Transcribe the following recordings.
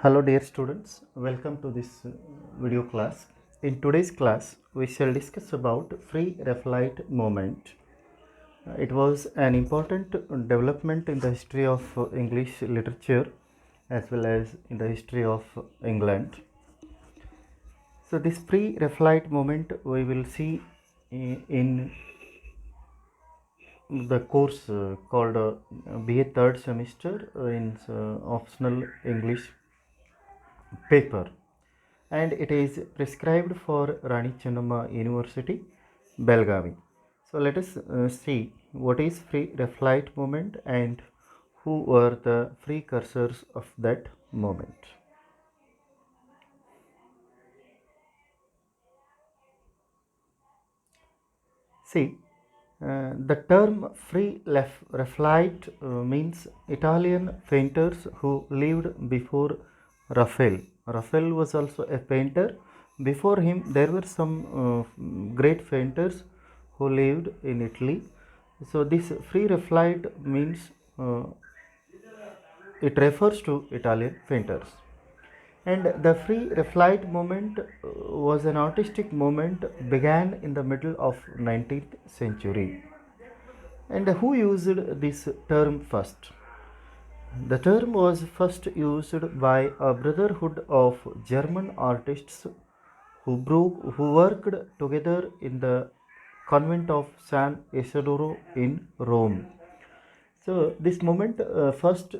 Hello dear students, welcome to this video class. In today's class, we shall discuss about free Raphaelite movement. It was an important development in the history of English literature as well as in the history of England. So this free Raphaelite movement we will see in the course called BA third semester in optional English paper, and it is prescribed for Rani Chennamma University, Belgavi. So let us see what is free Raphaelite movement and who were the precursors of that movement. See, the term free Raphaelite means Italian painters who lived before Raphael. Raphael was also a painter. Before him, there were some great painters who lived in Italy. So, this free Raphaelite means it refers to Italian painters. And the free Raphaelite movement was an artistic movement began in the middle of 19th century. And who used this term first? The term was first used by a brotherhood of German artists who worked together in the convent of San Isidoro in Rome. So this movement first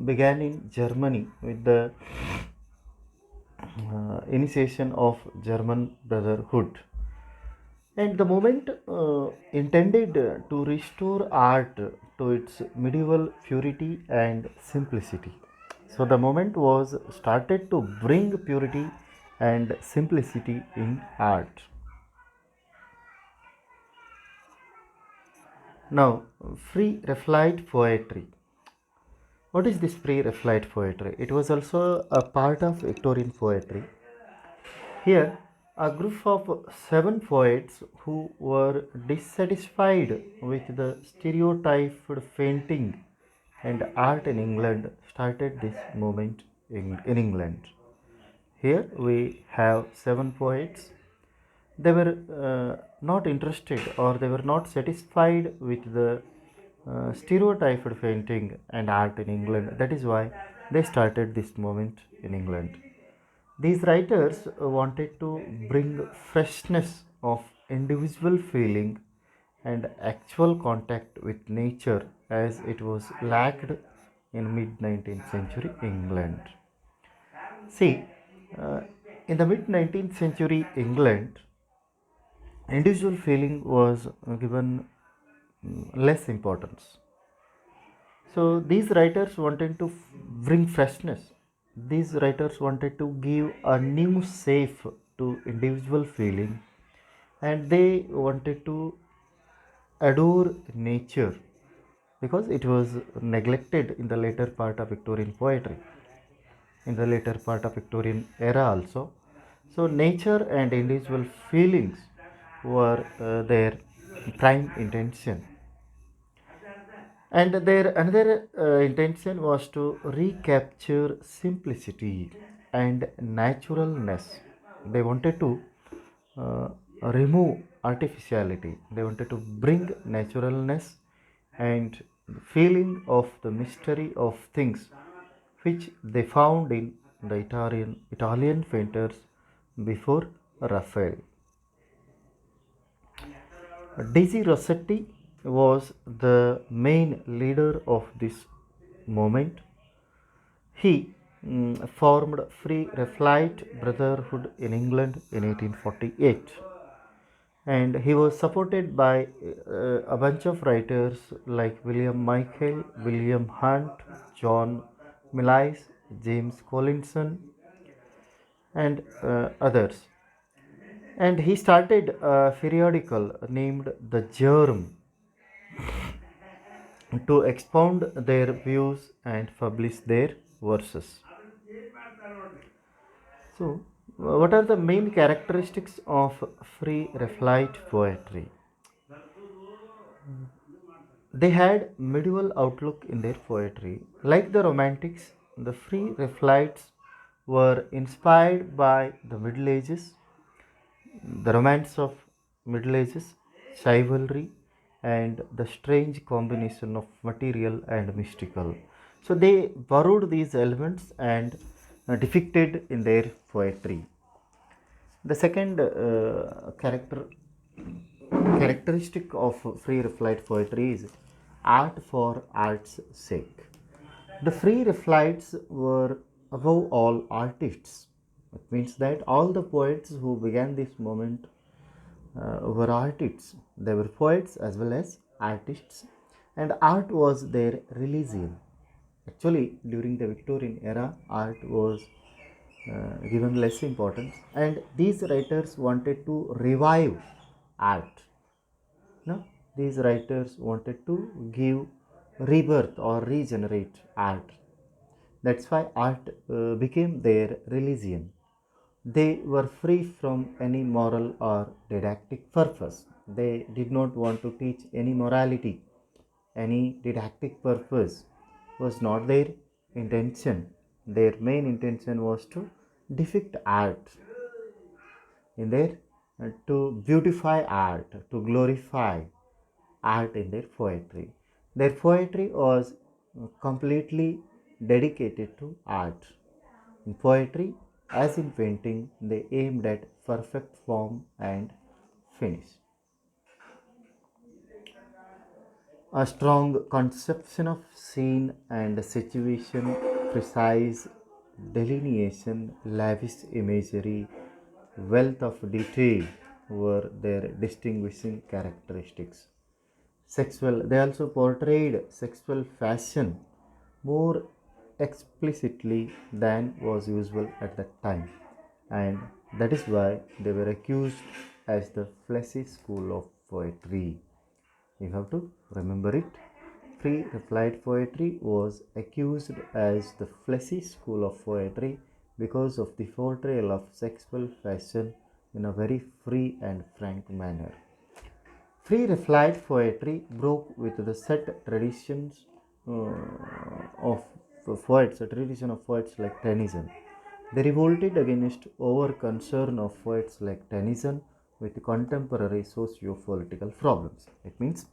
began in Germany with the initiation of German Brotherhood. And the movement intended to restore art to its medieval purity and simplicity. So the movement was started to bring purity and simplicity in art. Now, free Raphaelite poetry. What is this free Raphaelite poetry? It was also a part of Victorian poetry. Here, a group of 7 poets who were dissatisfied with the stereotyped painting and art in England started this movement in England. Here we have 7 poets. They were not interested or they were not satisfied with the stereotyped painting and art in England. That is why they started this movement in England. These writers wanted to bring freshness of individual feeling and actual contact with nature as it was lacked in mid 19th century England. See, uh, in the mid 19th century England, individual feeling was given less importance. So these writers wanted to bring freshness. These writers wanted to give a new shape to individual feeling, and they wanted to adore nature because it was neglected in the later part of Victorian poetry, in the later part of Victorian era also. So nature and individual feelings were their prime intention, and their another intention was to recapture simplicity and naturalness. They wanted to uh, remove artificiality. They wanted to bring naturalness and feeling of the mystery of things which they found in the Italian painters before Raphael. DC Rossetti was the main leader of this movement. He formed Free Raphaelite Brotherhood in England in 1848, and he was supported by a bunch of writers like William Michael, William Hunt, John Millais, James Collinson, and others. And he started a periodical named The Germ to expound their views and publish their verses. So, what are the main characteristics of free Raphaelite poetry? They had medieval outlook in their poetry. Like the Romantics, the free Raphaelites were inspired by the Middle Ages, the romance of Middle Ages, chivalry, and the strange combination of material and mystical. So they borrowed these elements and depicted in their poetry. The second characteristic of free reflight poetry is art for art's sake. The free reflights were above all artists. It means that all the poets who began this moment were artists. They were poets as well as artists, and art was their religion. Actually, during the Victorian era, art was given less importance, and these writers wanted to revive art. No, these writers wanted to give rebirth or regenerate art. That's why art became their religion. They were free from any moral or didactic purpose. They did not want to teach any morality. Any didactic purpose was not their intention. Their main intention was to depict art in their to beautify art, to glorify art in their poetry. Their poetry was completely dedicated to art. In poetry, as in painting, they aimed at perfect form and finish. A strong conception of scene and situation, precise delineation, lavish imagery, wealth of detail were their distinguishing characteristics. They also portrayed sexual fashion more explicitly than was usual at that time, and that is why they were accused as the fleshy school of poetry. You have to remember it. Free replied poetry was accused as the fleshy school of poetry because of the portrayal of sexual fashion in a very free and frank manner. Free reflight poetry broke with the set traditions of a tradition of poets like Tennyson. They revolted against over concern of poets like Tennyson with contemporary socio-political problems. It means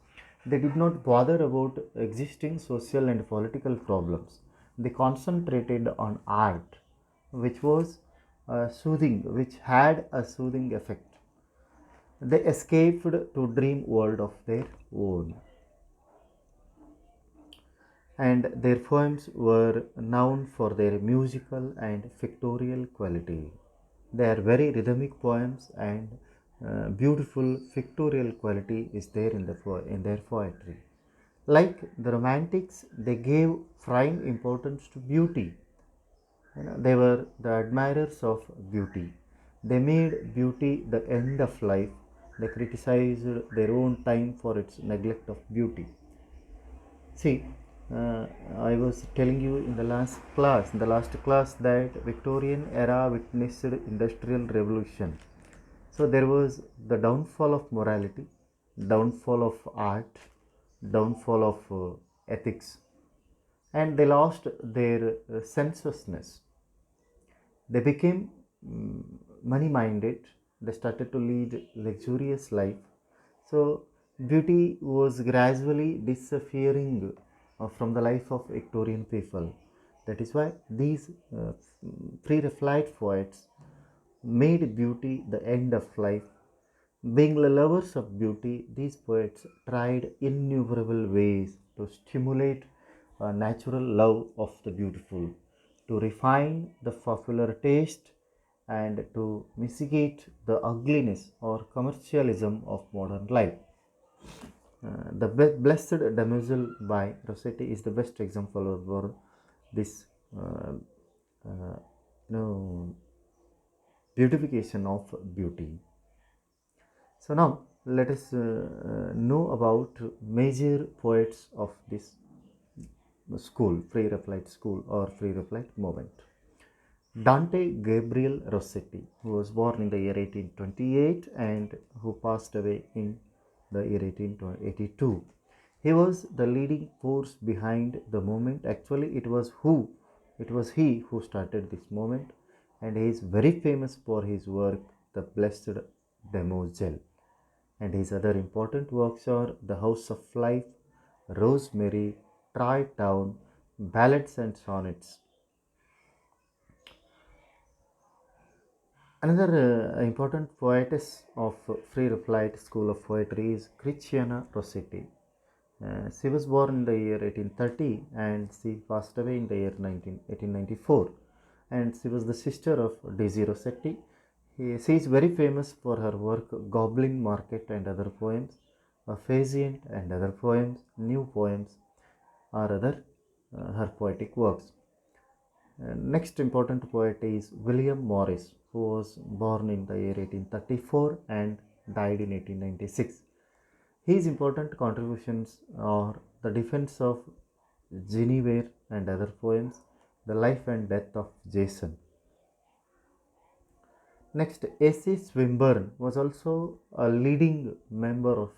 they did not bother about existing social and political problems. They concentrated on art, which was soothing, which had a soothing effect. They escaped to dream world of their own, and their poems were known for their musical and pictorial quality. They are very rhythmic poems, and beautiful pictorial quality is there in their poetry. Like the Romantics, they gave prime importance to beauty. They were the admirers of beauty. They made beauty the end of life. They criticized their own time for its neglect of beauty. See, I was telling you in the last class, that Victorian era witnessed industrial revolution. So there was the downfall of morality, downfall of art, downfall of ethics, and they lost their sensuousness. They became money minded. They started to lead luxurious life. So beauty was gradually disappearing from the life of Victorian people. That is why these pre-Raphaelite poets made beauty the end of life. Being lovers of beauty, these poets tried innumerable ways to stimulate a natural love of the beautiful, to refine the popular taste, and to mitigate the ugliness or commercialism of modern life. The Blessed Damozel by Rossetti is the best example for this uh, uh, beautification of beauty. So now let us know about major poets of this school, free replied school or free replied movement. Dante Gabriel Rossetti, who was born in the year 1828 and who passed away in the year 1882. He was the leading force behind the movement. Actually, it was he who started this movement. and he is very famous for his work, The Blessed Damozel. And his other important works are The House of Life, Rosemary, Troy Town, Ballads and Sonnets. Another important poetess of Free Raphaelite school of poetry is Christiana Rossetti. She was born in the year 1830 and she passed away in the year 1894. And she was the sister of Daisy Rossetti. She is very famous for her work Goblin Market and other poems, Phaeacian and other poems, new poems, or other her poetic works. Next important poet is William Morris, who was born in the year 1834 and died in 1896. His important contributions are The Defense of Guinevere and other poems, The Life and Death of Jason. Next, A.C. Swinburne was also a leading member of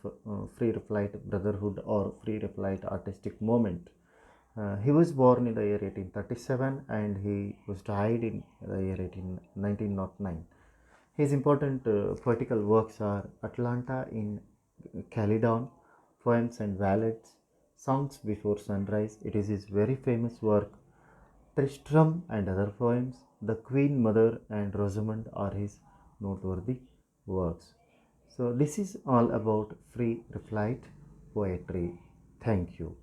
Free Raphaelite Brotherhood or Free Raphaelite Artistic Movement. He was born in the year 1837 and he was died in the year 1909. His important poetical works are Atlanta in Calydon, Poems and Ballads, Songs Before Sunrise. It is his very famous work. Tristram and other poems, The Queen Mother and Rosamund are his noteworthy works. So this is all about Free Raphaelite poetry. Thank you.